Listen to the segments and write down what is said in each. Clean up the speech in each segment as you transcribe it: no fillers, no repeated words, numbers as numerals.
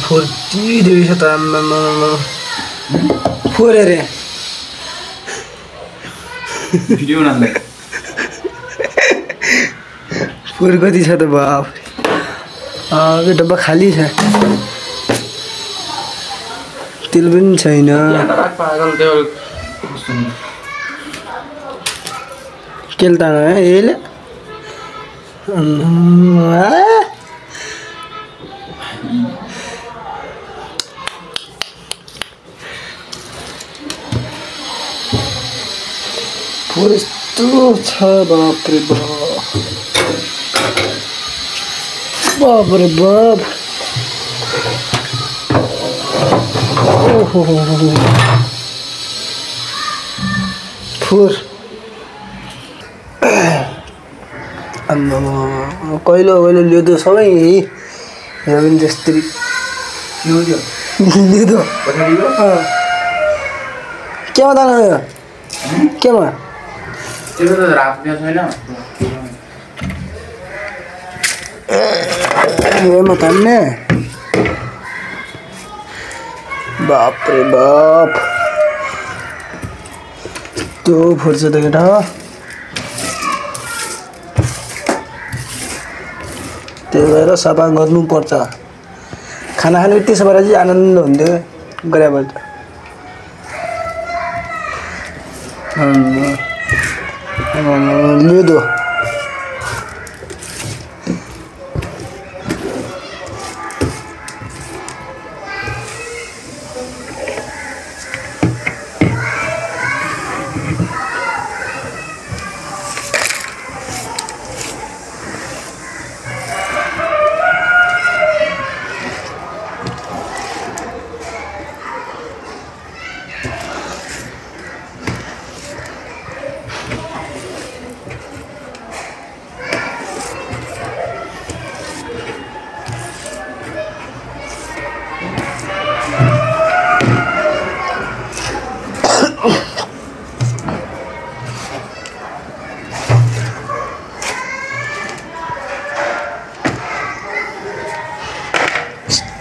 Forty दुई त आम्मामा फोरे रे भिडियो बनाउँदै फोर कति छ त बाप यो डब्बा खाली छ तेल पनि छैन केल्तान यसले फोर यस्तो छ बापरे बापरे बाप ओहो फोर कहिले कहिले लिउँदो सबै यहाँ पनि त्यस्तै लिउँदो केमा दाना यो केमा त्यो त राख्ने छैन एमा तान्ने बाप रे बाप त्यो फुर्छ त केटा त्यही भएर सफा गर्नुपर्छ खाना खानु त्यसो भएर चाहिँ आनन्द हुन्थ्यो गरेबाट लिउँदो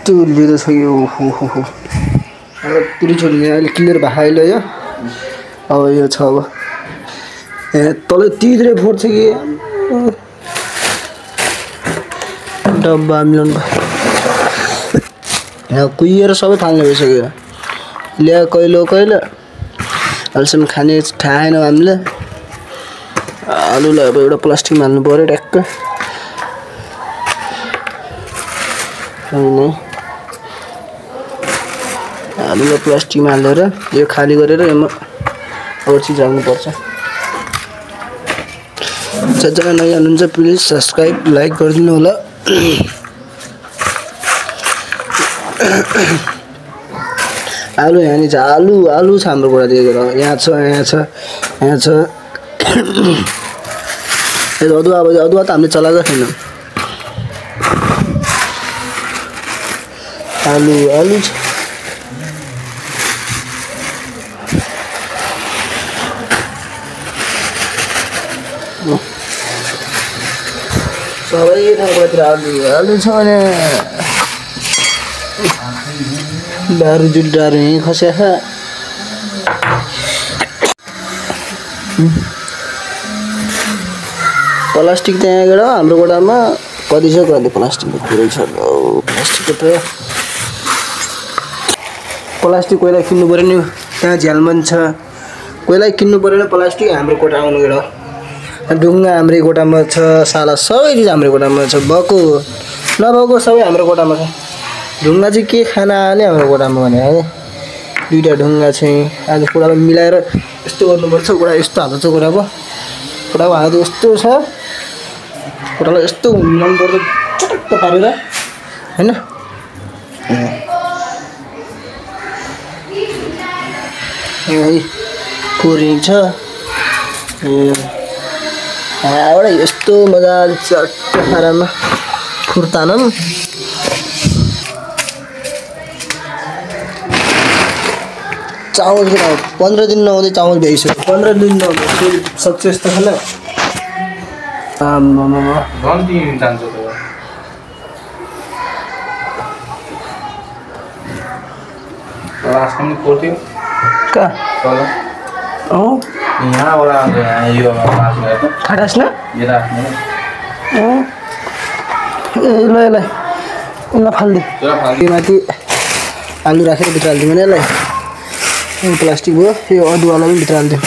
त्यो लिँदै छ यो हो पुरै छोडिने अहिले क्लियर भएर यो अब यो छ अब तल तिद्रे फोर्छ कि डब्बा मिलाउनु यहाँ कुहिएर सबै थाल्ने भइसक्यो ल्या कहिले कहिले अहिलेसम्म खाएन हामीले आलुलाई अब एउटा प्लास्टिकमा हाल्नु पऱ्यो ट्याक्क आलुलाई प्लास्टिकमा हालेर यो खाली गरेर यसमा अरू चिज हाल्नुपर्छ जसजना नयाँ हुनुहुन्छ प्लिज सब्सक्राइब लाइक गरिदिनु होला आलु यहाँ छ आलु छ हाम्रो कुरा दिएको यहाँ छ अदुवा त हामीले चलाएको छैन आलु छ सबै ठाउँतिर आलु छ भने डारू जुड्डाहरू यहीँ खस्या छ प्लास्टिक त्यहाँ गएर हाम्रो गोडामा कति छ कति प्लास्टिकको पुरै छ प्लास्टिकको त प्लास्टिक कोइला किन्नु पऱ्यो नि त्यहाँ झ्यालमन छ कोइला किन्नु पऱ्यो नि प्लास्टिक हाम्रो कोठा आउनु गएर ढुङ्गा हाम्रै कोठामा छ साला सबै चिज हाम्रो कोठामा छ भएको नभएको सबै हाम्रो कोठामा छ ढुङ्गा चाहिँ के खाना आने हाम्रो कोठामा भने है दुईवटा ढुङ्गा चाहिँ आज कोठामा मिलाएर यस्तो गर्नुपर्छ कोठा यस्तो हाल्नु छ कोठाको हालत यस्तो छ कोठालाई यस्तो मिलाउनु पर्छ चटक्क पारेर होइन कोरिङ छ एउटा यस्तो मजाले चट्ट पारामा खुर्तानम चावल किन 15 दिन नहुँदै चावल भ्याइसक्यो 15 दिन नहुँदै सक्सेस त छैन लास्ट टाइम कोर्थ्यो कहाँ तल यहाँबाट यो मासु गएको खाटास न यो राख्नु ल यसलाई फाल्दे त्यो फाल्नु यो माथि आलु राखेर भित्र हालिदिउँ भने यसलाई यो प्लास्टिक भयो यो अदुवालाई पनि भित्र हालिदिउँ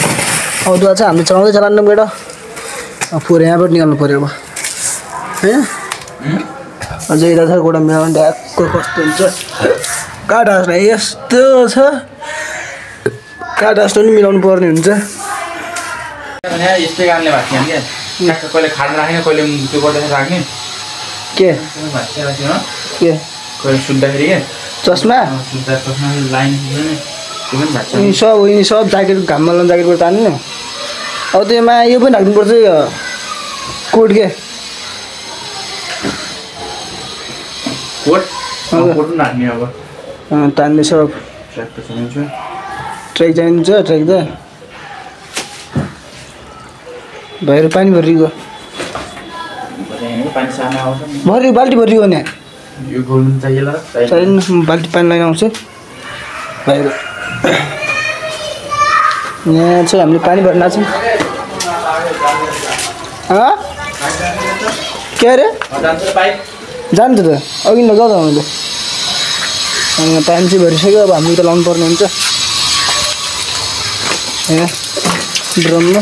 अदुवा चाहिँ हामीले चलाउँदै चलाउनु बेटा फोहोर यहाँबाट निकाल्नु पऱ्यो अब होइन अझै यता छ गोडा मिलाउनु ढ्याक्क कस्तो हुन्छ काठ हाँस्न यस्तो छ काठ हाँस्न पनि मिलाउनु पर्ने हुन्छ यस्तै कारणले भएको थियो क्या ट्याक्क कहिले खाना राख्ने कहिले त्यो गर्दाखेरि राख्ने के के कहिले सुत्दाखेरि क्या चस्मा सुत्दा चस्मा लाइन त्यो पनि भएको छ यिनी सब ज्याकेट घाममा लाउनु ज्याकेटबाट तान्ने अब त्योमा यो पनि राख्नुपर्छ यो कोट के कोट पनि राख्ने अब तान्ने सब ट्र्याक त चाहिन्छ ट्रेक चाहिन्छ ट्रेक त बाहिर पानी भरिगयो पानी सानो आउँछ भरि बाल्टी भरिगयो नि यो गोल्डन चाहिएला चाहिएन बाल्टी पानी लाइन आउँछ बाहिर यहाँ चाहिँ हामीले पानी भर्न छौँ के अरे जान्छ त अघि लगाउँदा मैले पानी चाहिँ भरिसक्यो अब हामीले त लाउनु पर्ने हुन्छ यहाँ ड्रममा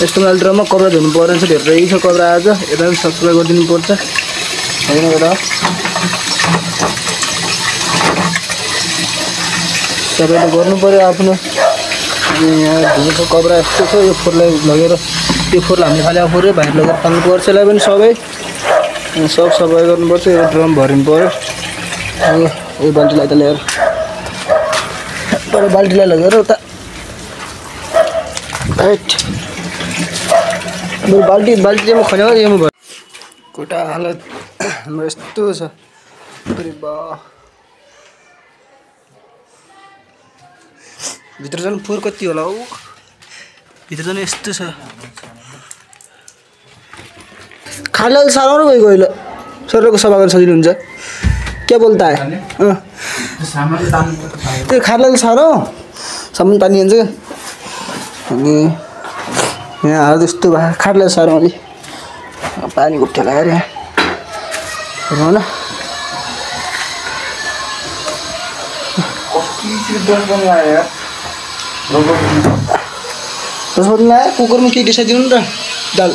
यस्तो खाले ड्रममा कपडा धुनु पर्ने छ धेरै छ कपडा आज यता पनि सफा गरिदिनु पर्छ होइन बेटा सबैले गर्नु पऱ्यो आफ्नो यहाँ धुनुको कपडा यस्तो छ यो फोहोरलाई लगेर त्यो फोहोर हामीले खालि फोहोर बाहिर लगेर पाल्नु पर्छ यसलाई पनि सबै सब सफाइ गर्नुपर्छ यो ड्रम भरिनु पऱ्यो यो बाल्टीलाई त ल्याएर बाल्टीलाई लगेर उता राइट बाल्टी चाहिँ म खन्याउ यो भयो खुट्टा हालत हाम्रो यस्तो छ अरे बा भित्र झन् फोहोर कति होला हौ भित्र झन् यस्तो छ खानाले साह्रो नै गइगयो अहिले सरको सफा गर्न सजिलो हुन्छ के बोल्दा त्यो खानाले साह्रो सामान पानी हुन्छ अनि यहाँ हाल त्यस्तो भयो खाटलाई साह्रो अलि पानी गुट्ठा लगाएर यहाँ हेर्नु न कुकरमा के डिसाइदिनु नि त दाल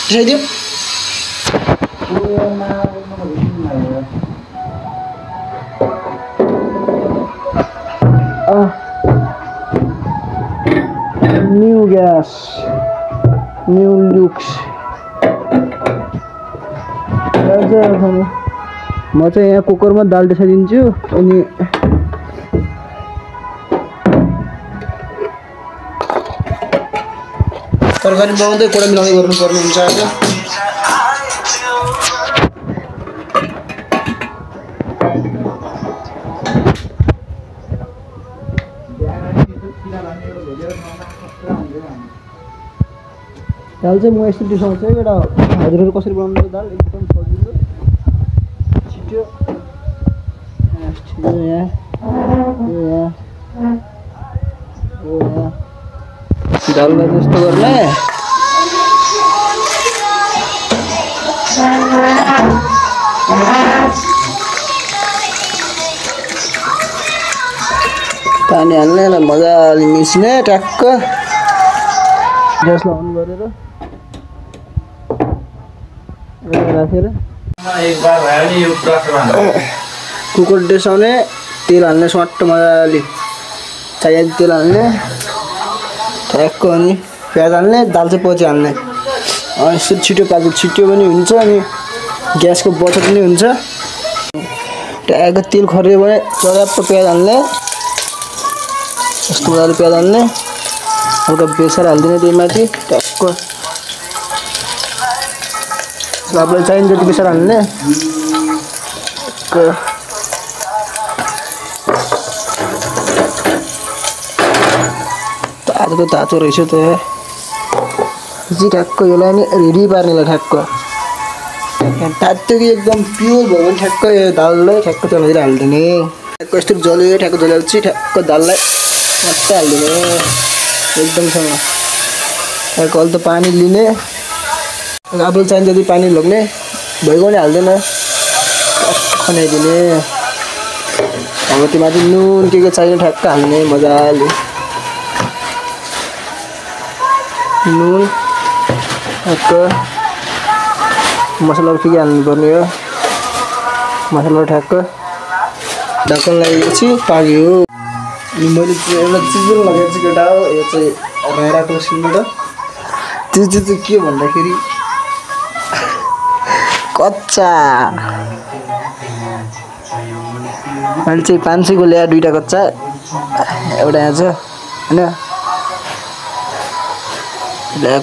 डिसाइदियो न्यू ग्यास न्यू लुक्स म चाहिँ यहाँ कुकरमा दाल डिसाइदिन्छु अनि तरकारी बनाउँदै कोडा मिलाउँदै गर्नुपर्ने हुन्छ आज दाल चाहिँ म यस्तो डिसाउँछु है एउटा हजुरहरू कसरी बनाउनु दाल एकदम सजिलो छिट्यो दाललाई त्यस्तो गर्ने पानी हाल्ने मजाले मिस्ने ट्याक्क ग्यासलाई अन गरेर राखेर कुकर डेसाउने तेल हाल्ने स्वाट मजाले चाहिएको तेल हाल्ने ठ्याक्क अनि प्याज हाल्ने दाल चाहिँ पछि हाल्ने यसो छिटो पाक्यो छिट्यो पनि हुन्छ अनि ग्यासको बचत पनि हुन्छ ट्याक्क तेल खरियो भने चराप्प प्याज हाल्ने यस्तो मजाले प्याज हाल्ने हल्का बेसार हालिदिने त्यो माथि ट्याक्क आफूलाई चाहिने जति बेसार हाल्ने तातो तातो रहेछ त जी ठ्याक्क यसलाई नि रेडी पार्नेलाई ठ्याक्क तातो कि एकदम प्योर भयो भने ठ्याक्क दाललाई ठ्याक्क तेलतिर हालिदिने ठ्याक्क यस्तो जल्यो ठ्याक्क जलेपछि ठ्याक्क दाललाई मात्रै हालिदिने एकदमसँग ठ्याक्क अलि त पानी लिने आफूलाई चाहिन्छ जति पानी लग्ने भइगयो भने हाल्दैन खनाइदिने अब त्योमाथि नुन के चाहियो ठ्याक्क हाल्ने मजाले नुन ठ्याक्क मसला के हाल्नुपर्ने हो मसला ठ्याक्क ढक्कन लगाएपछि पाक्यो मैले एउटा चिज पनि लगाएको छु केटा हो यो चाहिँ रायराको सिलबाट त्यो चाहिँ के भन्दाखेरि कच्चा मैले चाहिँ 500 को ल्याए 2टा कच्चा एउटा यहाँ छ हैन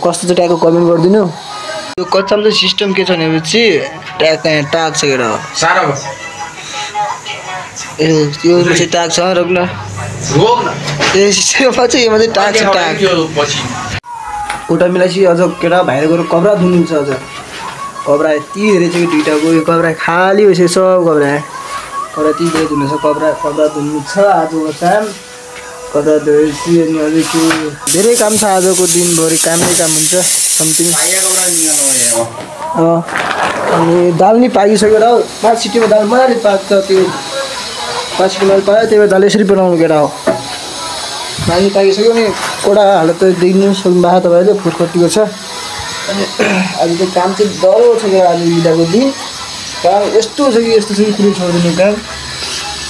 कस्तो चाहिँ ट्यागको कमेन्ट गरिदिनु यो कच्चामा चाहिँ सिस्टम के छ भनेपछि ट्याग यहाँ टाक छ केटा सारा हो यो चाहिँ टाक छ रोक्न यो सिस्टममा चाहिँ यो चाहिँ टाक छ टाक कोटा मिलाएपछि अझ केटा भाइले गएर कब्रा धुनुहुन्छ अझ कब्रा यति धेरै छ कि 2टाको यो कब्रा खाली भइसक्यो सब कब्रा यति धेरै धुनु छ कब्रा धुनु छ आजको काम कब्रा धोएपछि अनि अझै के धेरै काम छ आजको दिनभरि कामै काम हुन्छ समथिङ अनि दाल नि पाकिसक्यो र 5 सिटीमा दाल मजाले पाक्छ त्यो 5 सिटीमा पाक्यो त्यही भएर दाल यसरी बनाउनु केटा हो दाल नि पाकिसक्यो नि कोडा हालत देख्नु सक्नु भएको तपाईँले फुटकटीको छ अनि आज चाहिँ काम चाहिँ डह्रो छ क्या आज बिदाको दिन काम यस्तो छ कि कुनै छोडिदिनु काम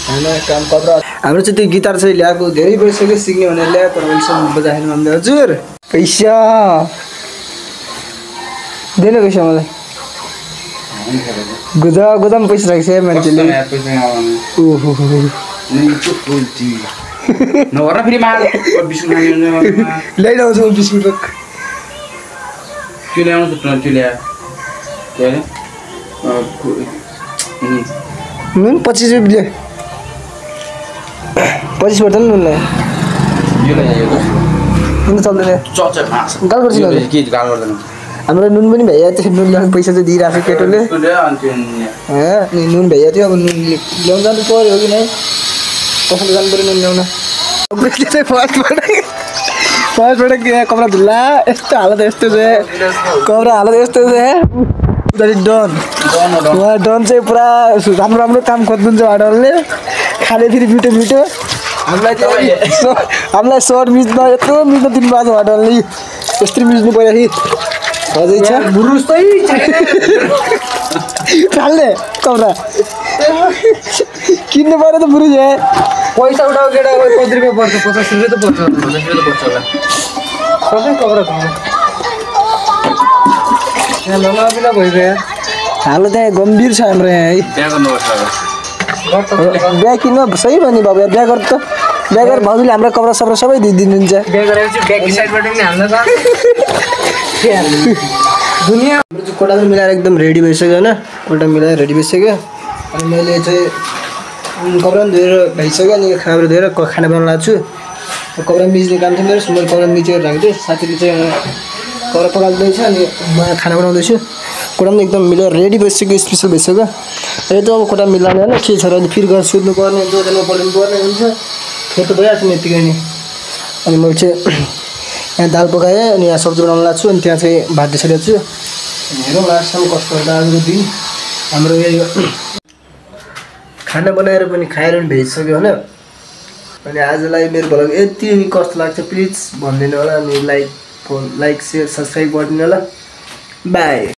होइन काम कब्रा हाम्रो चाहिँ त्यो गिटार चाहिँ ल्याएको धेरै भइसक्यो सिक्ने भनेर ल्यायो तर अहिलेसम्म बजाएन हामीले हजुर पैसा दिनु पैसा मलाई गोदाम पैसा राख्छ मान्छेले ओहो नभर फेरि ल्याइरहेको छु बिस्कुट त्यो ल्याउनु त्यो ल्या नुन 25 रुपियाँ 25 पर्छ नि नुन नुन चल्दैन गाल गर्छ हाम्रो नुन पनि भइया थियो नुन ल्याउने पैसा चाहिँ दिइरहेको छ केटोले अनि नुन भइया थियो अब नुन ल्याउनु जानु पऱ्यो कि नै कसैले जानु पऱ्यो नुन ल्याउन फर्स्टबाट के कपडा धुला यस्तो हालत यस्तो छ कपडा हालत यस्तो छ डन डन चाहिँ पुरा राम्रो काम खोज्नुहुन्छ वाडरले खाने फेरि मिठो हामीलाई सर्ट मिच्न यत्रो मिच्न दिनुभएको छ वाडरले यस्तरी मिच्नु पर्यो कि अझै छ बुरुस्तै चाल्ने कपडा किन्नु पर्यो त बुरुज पैसा उठाएको केटा 5 रुपियाँ पर्छ 50 रुपियाँ त पर्छ 50 रुपियाँ त पर्छ होला सबै कपडा धुनु यहाँ ललाबिला भइगयो हालत त्यहाँ गम्भीर छ हाम्रो यहाँ है त्यहाँ गर्नुपर्छ बिहा किन्न सही भयो नि बाबु बिहा गर त बिहा गरेर भाउजूले हाम्रो कपडा सपडा सबै दिनुहुन्छ बिहा गरेपछि ब्याक साइडबाट पनि हाल्न त दुनियाँ हाम्रो चाहिँ कोटा पनि मिलाएर एकदम रेडी भइसक्यो होइन कोटा मिलाएर रेडी भइसक्यो अनि मैले चाहिँ कपडा पनि धोएर भइसक्यो अनि खाना धोएर खाना बनाउन लाग्छु छु कपडा मिच्ने काम थियो मेरो मैले कपडा मिचेर राखेको थिएँ साथीले चाहिँ कपडा पकाउँदैछ अनि म खाना बनाउँदैछु कोटा पनि एकदम मिलाएर रेडी भइसक्यो स्पेसल भइसक्यो यो त अब कोटा मिलाउने होइन के छ र अनि फेरि गएर सुत्नु पर्ने जोडेरमा पल्टिनु पर्ने हुन्छ फेरि त भइहाल्छ नि यत्तिकै नि अनि मैले चाहिँ यहाँ दाल पकाएँ अनि यहाँ सब्जी बनाउन लाग्छु अनि त्यहाँ चाहिँ भात दिइसकेको छु हेरौँ लास्टसम्म कस्तो हुन्छ आजको दिन हाम्रो यो खाना बनाएर पनि खाएर पनि भेजिसक्यो होइन अनि आजलाई मेरो भ्लग यति कस्तो लाग्छ प्लिज भनिदिनु होला अनि लाइक सेयर सब्सक्राइब गरिदिनु होला बाई।